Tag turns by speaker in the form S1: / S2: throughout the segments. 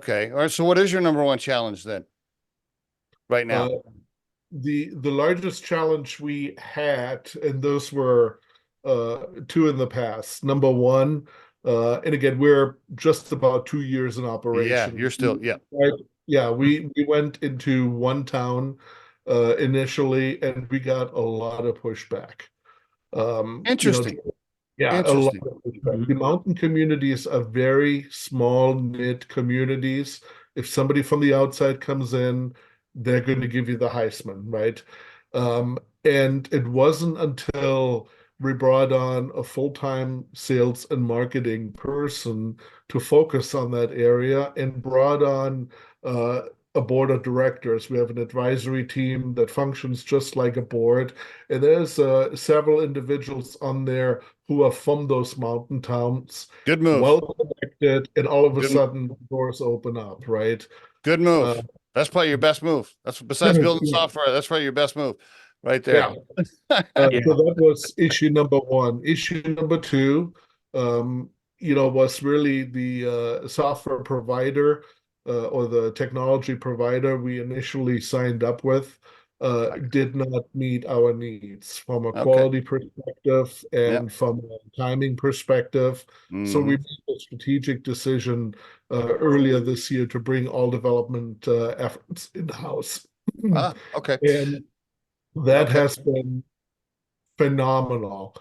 S1: Okay. All right. So what is your number one challenge then, right
S2: Uh,
S1: now?
S2: the largest challenge we had, and those were two in the past. Number one, and again, we're just about 2 years in
S1: Yeah,
S2: operation.
S1: you're still, yeah.
S2: Right? Yeah, we went into one town initially, and we got a lot of pushback. You know,
S1: Interesting.
S2: yeah, a lot
S1: Interesting.
S2: of pushback. The
S3: Mhm.
S2: mountain communities are very small knit communities. If somebody from the outside comes in, they're going to give you the Heisman, right? And it wasn't until we brought on a full-time sales and marketing person to focus on that area and brought on uh, a board of directors. We have an advisory team that functions just like a board, and there's several individuals on there who are from those mountain towns,
S1: Good move.
S2: well connected, and all of a
S1: Good,
S2: sudden doors open up, right?
S1: good
S2: Uh,
S1: move. That's probably your best move. That's besides building software. That's probably your best move right there.
S2: yeah.
S3: Yeah.
S2: So that was issue number one. Issue number two, was really the software provider or the technology provider we initially signed up with did not meet our needs from a
S1: Okay.
S2: quality perspective
S1: Yep.
S2: and from a timing perspective. So we
S1: Hmm.
S2: made a strategic decision earlier this year to bring all development efforts in-house.
S1: Ah, okay.
S2: And that
S1: Okay.
S2: has been phenomenal.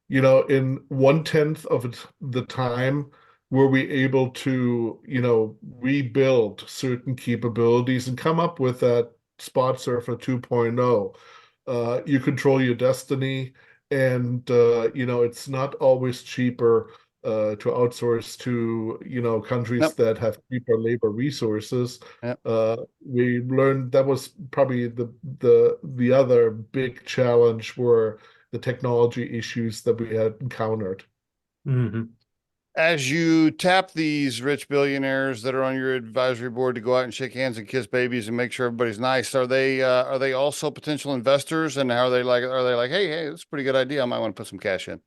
S2: In 1/10 of the time were we able to, rebuild certain capabilities and come up with that Spot Surfer 2.0. You control your destiny, and it's not always cheaper to outsource to, countries
S1: Yep.
S2: that have cheaper labor resources.
S1: Yep.
S2: We learned that was probably the other big challenge were the technology issues that we had encountered.
S3: Mhm.
S1: As you tap these rich billionaires that are on your advisory board to go out and shake hands and kiss babies and make sure everybody's nice, are they also potential investors? And are they like, hey, that's a pretty good idea. I might want to put some cash in.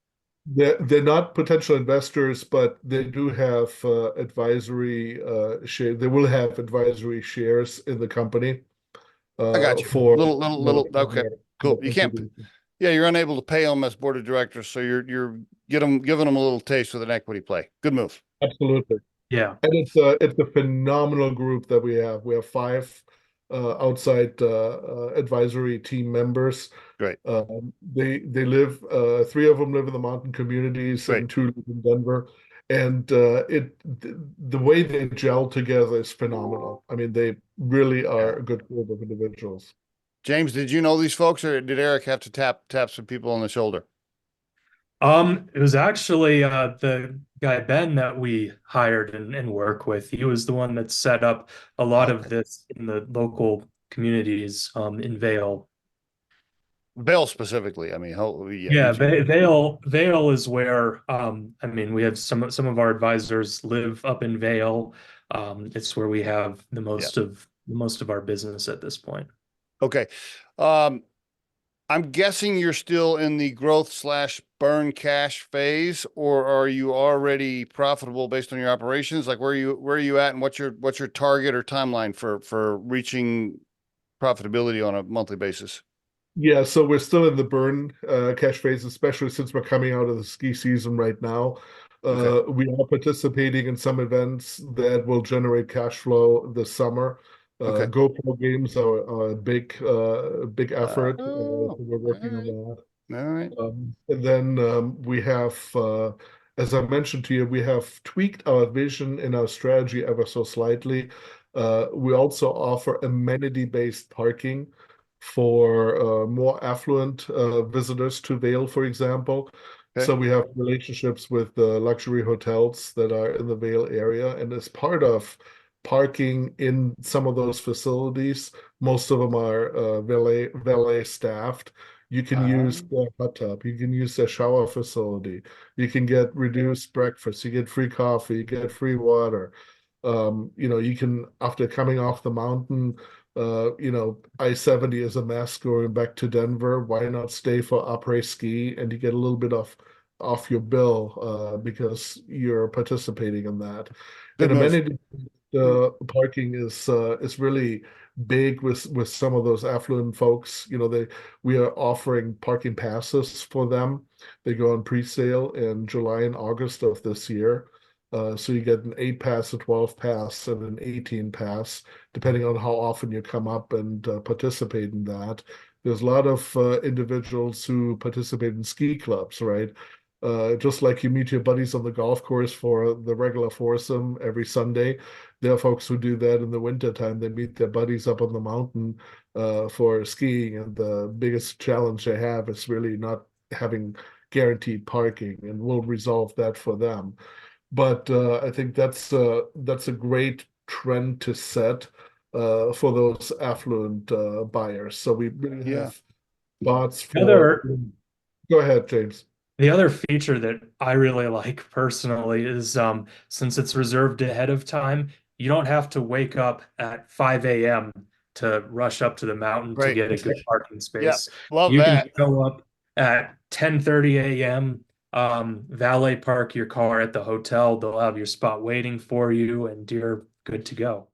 S2: They're not potential investors, but they do have advisory share. They will have advisory shares in the company
S1: I got you.
S2: for
S1: Little. Okay, cool. You can't.
S2: contribution.
S1: Yeah, you're unable to pay them as board of directors, so you're giving them a little taste with an equity play. Good move.
S2: Absolutely.
S3: Yeah.
S2: And it's a phenomenal group that we have. We have five outside advisory team members.
S1: Great,
S2: They live. Three of them live in the mountain communities,
S1: great.
S2: and two live in Denver. And the way they gel together is phenomenal. I mean, they really
S1: Yeah.
S2: are a good group of individuals.
S1: James, did you know these folks, or did Erik have to tap some people on the shoulder?
S3: It was actually the guy Ben that we hired and work with. He was the one that set up a lot of
S1: Okay.
S3: this in the local communities in Vail.
S1: Vail specifically. I mean, yeah,
S3: Yeah,
S1: each.
S3: Vail is where I mean we have some of our advisors live up in Vail. It's where we have
S1: Yeah.
S3: the most of our business at this point.
S1: Okay. Um, I'm guessing you're still in the growth slash burn cash phase, or are you already profitable based on your operations? Like where are you at, and what's your target or timeline for reaching profitability on a monthly basis?
S2: Yeah, so we're still in the burn cash phase, especially since we're coming out of the ski season right now.
S1: Okay.
S2: We are participating in some events that will generate cash flow this summer.
S1: Okay.
S2: GoPro games are a big effort. So
S1: Oh,
S2: we're
S1: all
S2: working on
S1: right.
S2: that.
S1: All right.
S2: And then we have, as I mentioned to you, we have tweaked our vision and our strategy ever so slightly. We also offer amenity-based parking for more affluent visitors to Vail, for example.
S1: Okay.
S2: So we have relationships with luxury hotels that are in the Vail area, and as part of parking in some of those facilities, most of them are valet staffed. You can use
S1: Um,
S2: the hot tub, you can use the shower facility, you can get reduced breakfast, you get free coffee, you get free water. You can, after coming off the mountain, I-70 is a mess going back to Denver. Why not stay for après ski and you get a little bit off your bill because you're participating in that.
S1: good
S2: And
S1: move.
S2: amenities parking is really big with some of those affluent folks. You know, we are offering parking passes for them. They go on pre-sale in July and August of this year. So you get an 8 pass, a 12 pass, and an 18 pass, depending on how often you come up and participate in that. There's a lot of individuals who participate in ski clubs, right? Just like you meet your buddies on the golf course for the regular foursome every Sunday, there are folks who do that in the wintertime. They meet their buddies up on the mountain for skiing, and the biggest challenge they have is really not having guaranteed parking, and we'll resolve that for them. But I think that's a great trend to set for those affluent buyers. So we really
S1: Yeah.
S2: have spots
S3: The
S2: for.
S3: other
S2: Go ahead, James.
S3: The other feature that I really like personally is since it's reserved ahead of time, you don't have to wake up at 5 a.m. to rush up to the mountain to
S1: Right.
S3: get a good parking
S1: Yeah.
S3: space.
S1: Love
S3: You can
S1: that.
S3: show up at 10:30 a.m., valet park your car at the hotel. They'll have your spot waiting for you, and you're good to go.